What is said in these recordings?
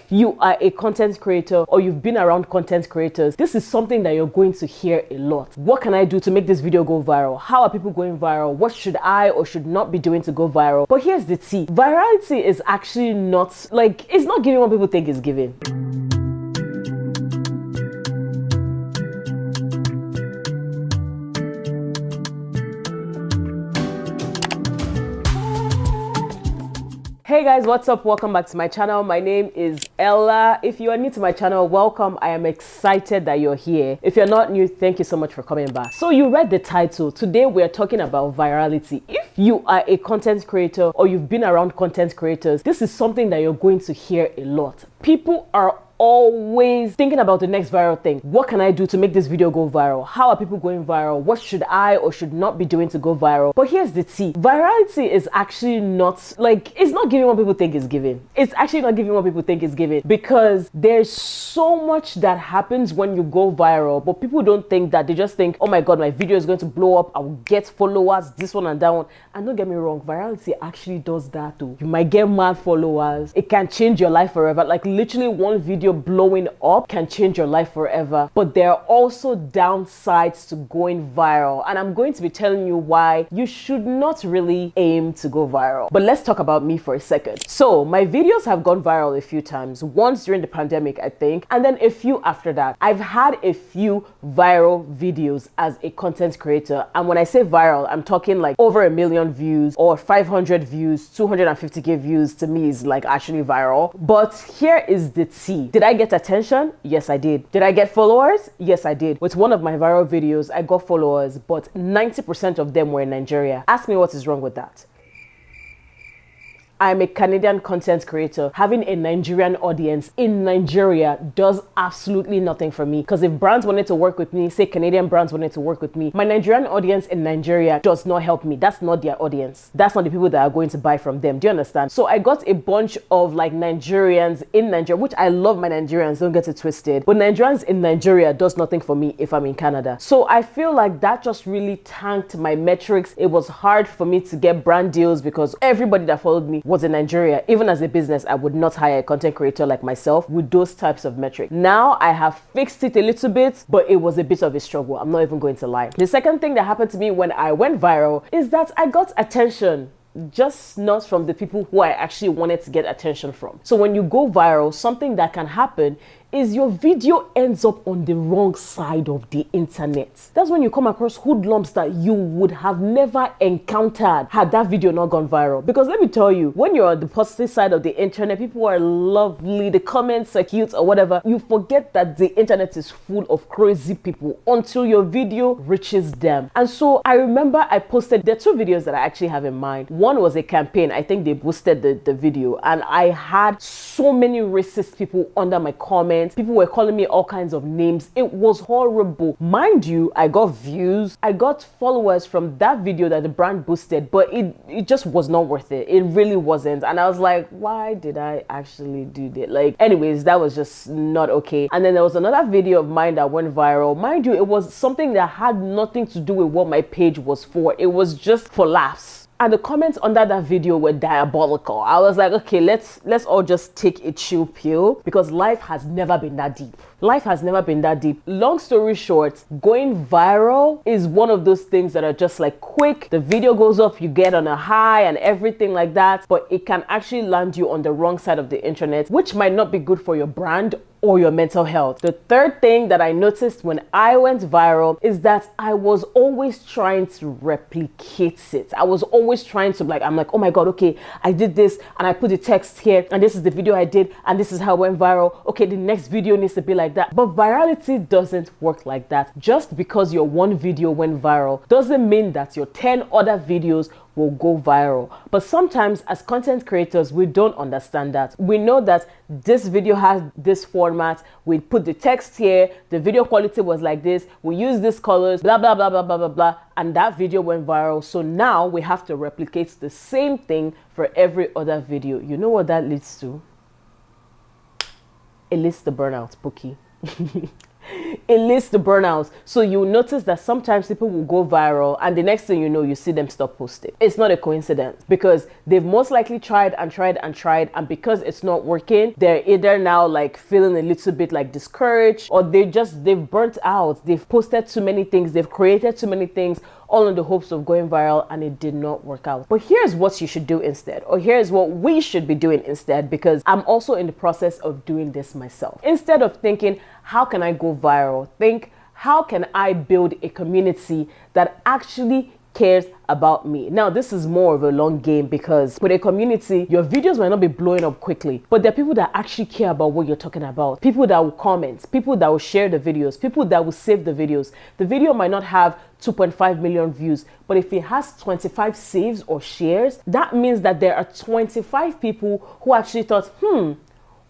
If you are a content creator or you've been around content creators, this is something that you're going to hear a lot. What can I do to make this video go viral? How are people going viral? What should I or should not be doing to go viral? But here's the tea. Virality is actually not, it's not giving what people think it's giving. Hey guys, what's up? Welcome back to my channel. My name is Ella. If you are new to my channel, welcome. I am excited that you're here. If you're not new, thank you so much for coming back. So you read the title. Today we're talking about virality. If you are a content creator or you've been around content creators, this is something that you're going to hear a lot. People are always thinking about the next viral thing. What can I do to make this video go viral? How are people going viral? What should I or should not be doing to go viral? But here's the tea. Virality is actually not, it's not giving what people think it's giving. It's actually not giving what people think it's giving, because there's so much that happens when you go viral, but people don't think that. They just think, oh my God, my video is going to blow up. I will get followers, this one and that one. And don't get me wrong, virality actually does that too. You might get mad followers. It can change your life forever. Like literally one video blowing up can change your life forever. But there are also downsides to going viral, and I'm going to be telling you why you should not really aim to go viral. But let's talk about me for a second. So my videos have gone viral a few times, once during the pandemic I think, and then a few after that. I've had a few viral videos as a content creator, and when I say viral, I'm talking like over 1 million views or 500 views, 250k views. To me is like actually viral. But here is the tea. Did I get attention? Yes, I did. Did I get followers? Yes, I did. With one of my viral videos, I got followers, but 90% of them were in Nigeria. Ask me what is wrong with that. I'm a Canadian content creator. Having a Nigerian audience in Nigeria does absolutely nothing for me. Because if brands wanted to work with me, say Canadian brands wanted to work with me, my Nigerian audience in Nigeria does not help me. That's not their audience. That's not the people that are going to buy from them. Do you understand? So I got a bunch of Nigerians in Nigeria, which I love my Nigerians, don't get it twisted. But Nigerians in Nigeria does nothing for me if I'm in Canada. So I feel like that just really tanked my metrics. It was hard for me to get brand deals because everybody that followed me was in Nigeria. Even as a business, I would not hire a content creator like myself with those types of metrics. Now I have fixed it a little bit, but it was a bit of a struggle. I'm not even going to lie. The second thing that happened to me when I went viral is that I got attention. Just not from the people who I actually wanted to get attention from. So when you go viral, something that can happen is your video ends up on the wrong side of the internet. That's when you come across hoodlums that you would have never encountered had that video not gone viral. Because let me tell you, when you're on the positive side of the internet, people are lovely, the comments are cute or whatever, you forget that the internet is full of crazy people until your video reaches them. And so I remember there are 2 videos that I actually have in mind. One was a campaign. I think they boosted the video, and I had so many racist people under my comments. People were calling me all kinds of names. It was horrible. Mind you, I got views, I got followers from that video that the brand boosted, but it just was not worth it. It really wasn't. And I was like, why did I actually do that? Anyways, that was just not okay. And then there was another video of mine that went viral. Mind you, it was something that had nothing to do with what my page was for. It was just for laughs. And the comments under that video were diabolical. I was like, okay, let's all just take a chill pill, because life has never been that deep. Life has never been that deep. Long story short, going viral is one of those things that are just quick. The video goes up, you get on a high and everything like that, but it can actually land you on the wrong side of the internet, which might not be good for your brand or your mental health. The third thing that I noticed when I went viral is that I was always trying to replicate it. I was always trying to I'm like, oh my God, okay, I did this and I put the text here and this is the video I did and this is how it went viral. Okay, the next video needs to be like that. But virality doesn't work like that. Just because your one video went viral doesn't mean that your 10 other videos will go viral. But sometimes as content creators, we don't understand that. We know that this video has this format, we put the text here, the video quality was like this, we use these colors, blah, blah, blah, blah, blah, blah, blah, and that video went viral. So now we have to replicate the same thing for every other video. You know what that leads to? It leads to burnout, Pookie. It leads to burnouts. So you'll notice that sometimes people will go viral and the next thing you know, you see them stop posting. It's not a coincidence because they've most likely tried and tried and tried, and because it's not working, they're either now like feeling a little bit like discouraged, or they've burnt out. They've posted too many things, they've created too many things, all in the hopes of going viral, and it did not work out. But here's what you should do instead, or here's what we should be doing instead, because I'm also in the process of doing this myself. Instead of thinking, how can I go viral? Think, how can I build a community that actually cares about me? Now, this is more of a long game because with a community, your videos might not be blowing up quickly, but there are people that actually care about what you're talking about. People that will comment, people that will share the videos, people that will save the videos. The video might not have 2.5 million views, but if it has 25 saves or shares, that means that there are 25 people who actually thought,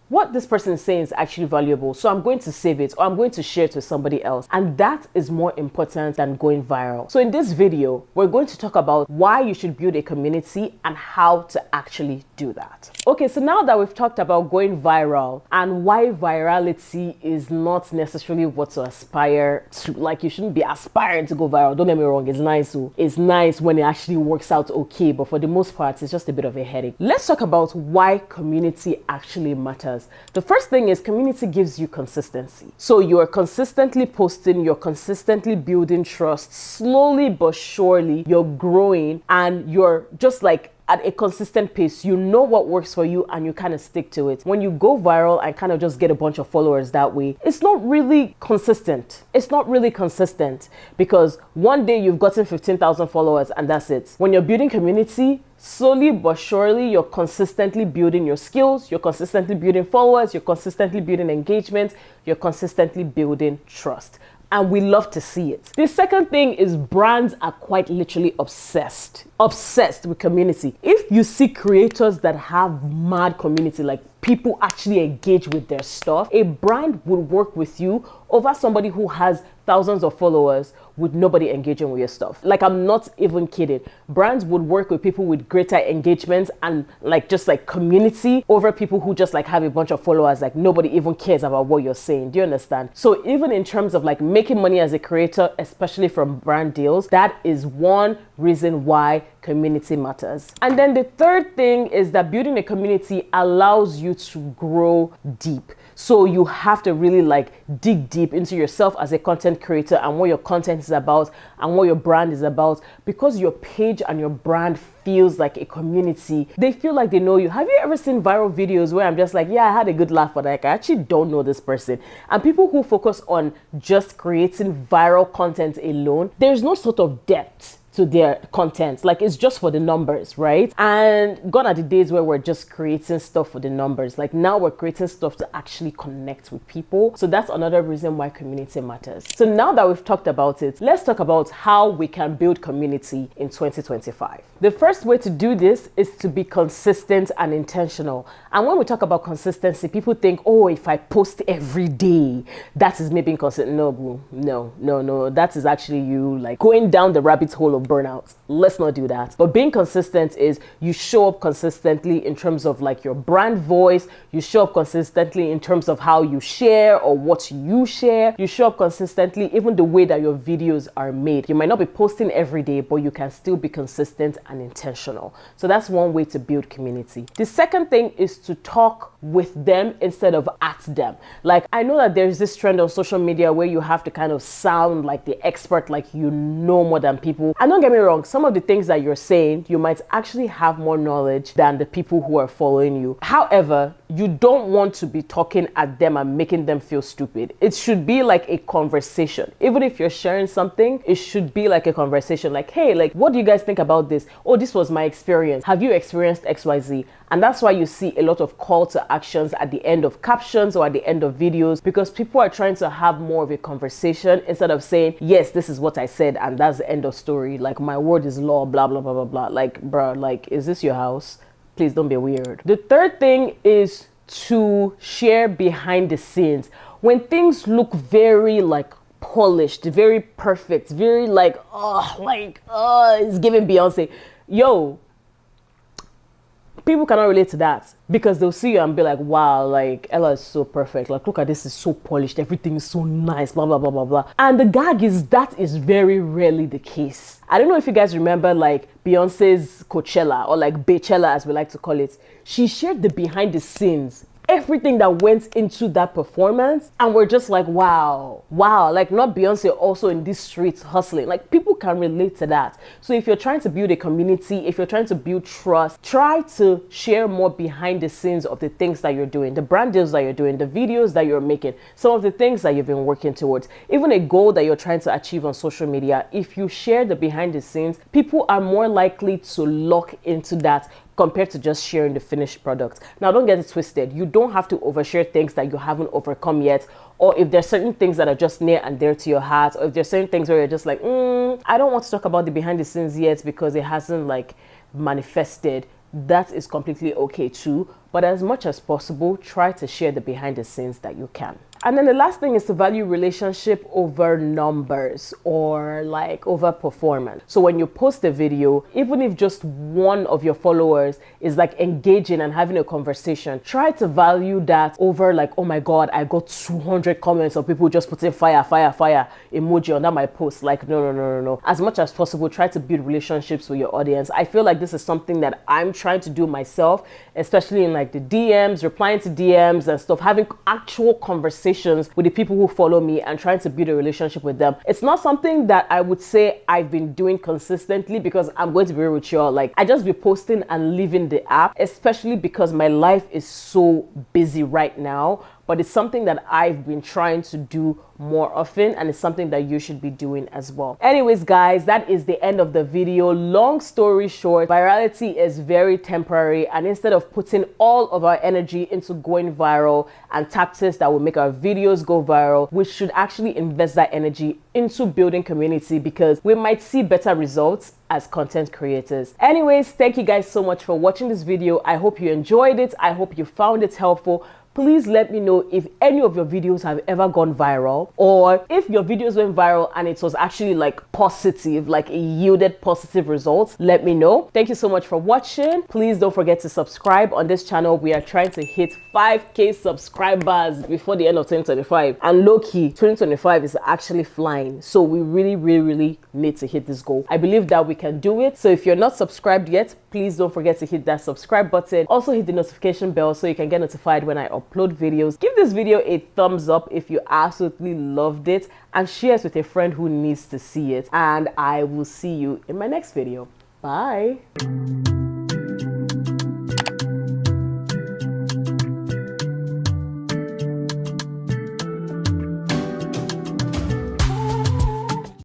what this person is saying is actually valuable, so I'm going to save it or I'm going to share it with somebody else. And that is more important than going viral. So in this video, we're going to talk about why you should build a community and how to actually do that. Okay, so now that we've talked about going viral and why virality is not necessarily what to aspire to, like you shouldn't be aspiring to go viral. Don't get me wrong, it's nice. It's nice when it actually works out okay, but for the most part, it's just a bit of a headache. Let's talk about why community actually matters. The first thing is community gives you consistency. So you're consistently posting, you're consistently building trust, slowly but surely you're growing, and you're just like at a consistent pace. You know what works for you and you kind of stick to it. When you go viral and kind of just get a bunch of followers that way, it's not really consistent. It's not really consistent because one day you've gotten 15,000 followers and that's it. When you're building community, slowly but surely, you're consistently building your skills, you're consistently building followers, you're consistently building engagement, you're consistently building trust. And we love to see it. The second thing is brands are quite literally obsessed with community. If you see creators that have mad community, like people actually engage with their stuff, a brand would work with you over somebody who has thousands of followers with nobody engaging with your stuff. Like, I'm not even kidding. Brands would work with people with greater engagement and like just like community over people who just like have a bunch of followers, like nobody even cares about what you're saying. Do you understand? So even in terms of like making money as a creator, especially from brand deals, that is one reason why community matters. And then the third thing is that building a community allows you to grow deep. So you have to really like dig deep into yourself as a content creator and what your content is about and what your brand is about, because your page and your brand feels like a community. They feel like they know you. Have you ever seen viral videos where I'm just like, yeah, I had a good laugh, but like I actually don't know this person? And people who focus on just creating viral content alone, there's no sort of depth to their content. Like, it's just for the numbers, right? And gone are the days where we're just creating stuff for the numbers. Like, now we're creating stuff to actually connect with people. So that's another reason why community matters. So now that we've talked about it, let's talk about how we can build community in 2025. The first way to do this is to be consistent and intentional. And when we talk about consistency, people think, oh, if I post every day, that is me being consistent. No, boo. No. That is actually you like going down the rabbit hole of burnout. Let's not do that. But being consistent is you show up consistently in terms of like your brand voice. You show up consistently in terms of how you share or what you share. You show up consistently even the way that your videos are made. You might not be posting every day, but you can still be consistent and intentional. So that's one way to build community. The second thing is to talk with them instead of at them. Like, I know that there's this trend on social media where you have to kind of sound like the expert, like you know more than people. And don't get me wrong, some of the things that you're saying, you might actually have more knowledge than the people who are following you. However, you don't want to be talking at them and making them feel stupid. It should be like a conversation. Even if you're sharing something, it should be like a conversation. Like, hey, like, what do you guys think about this? Oh, this was my experience. Have you experienced XYZ? And that's why you see a lot of call to actions at the end of captions or at the end of videos, because people are trying to have more of a conversation instead of saying, yes, this is what I said and that's the end of story. Like, my word is law, blah, blah, blah, blah, blah. Like, bruh, like, is this your house? Please don't be weird. The third thing is to share behind the scenes. When things look very like polished, very perfect, very like, it's giving Beyonce. Yo, People cannot relate to that because they'll see you and be like, wow, like Ella is so perfect. Like, look at this, is so polished. Everything is so nice, blah, blah, blah, blah, blah. And the gag is that is very rarely the case. I don't know if you guys remember like Beyonce's Coachella, or like Beychella as we like to call it. She shared the behind the scenes, everything that went into that performance, and we're just like, wow, like not Beyonce also in these streets hustling. Like, people can relate to that. So if you're trying to build a community, if you're trying to build trust, try to share more behind the scenes of the things that you're doing, the brand deals that you're doing, the videos that you're making, some of the things that you've been working towards, even a goal that you're trying to achieve on social media. If you share the behind the scenes, people are more likely to lock into that compared to just sharing the finished product. Now, don't get it twisted. You don't have to overshare things that you haven't overcome yet, or if there's certain things that are just near and dear to your heart, or if there's certain things where you're just like, I don't want to talk about the behind the scenes yet because it hasn't like manifested. That is completely okay too. But as much as possible, try to share the behind the scenes that you can. And then the last thing is to value relationship over numbers, or like over performance. So when you post a video, even if just one of your followers is like engaging and having a conversation, try to value that over like, oh my God, I got 200 comments of people just putting fire emoji under my post. Like, no. As much as possible, try to build relationships with your audience. I feel like this is something that I'm trying to do myself, especially in like the DMs, replying to DMs and stuff, having actual conversations with the people who follow me and trying to build a relationship with them. It's not something that I would say I've been doing consistently, because I'm going to be real with y'all. Like, I just be posting and leaving the app, especially because my life is so busy right now. But it's something that I've been trying to do more often, and it's something that you should be doing as well. Anyways, guys, that is the end of the video. Long story short, virality is very temporary, and instead of putting all of our energy into going viral and tactics that will make our videos go viral, we should actually invest that energy into building community, because we might see better results as content creators. Anyways, thank you guys so much for watching this video. I hope you enjoyed it. I hope you found it helpful. Please let me know if any of your videos have ever gone viral, or if your videos went viral and it was actually like positive, like it yielded positive results. Let me know. Thank you so much for watching. Please don't forget to subscribe on this channel. We are trying to hit 5K subscribers before the end of 2025, and low-key 2025 is actually flying, so we really need to hit this goal. I believe that we can do it. So if you're not subscribed yet, please don't forget to hit that subscribe button. Also hit the notification bell so you can get notified when I upload videos. Give this video a thumbs up if you absolutely loved it, and share it with a friend who needs to see it. And I will see you in my next video. Bye.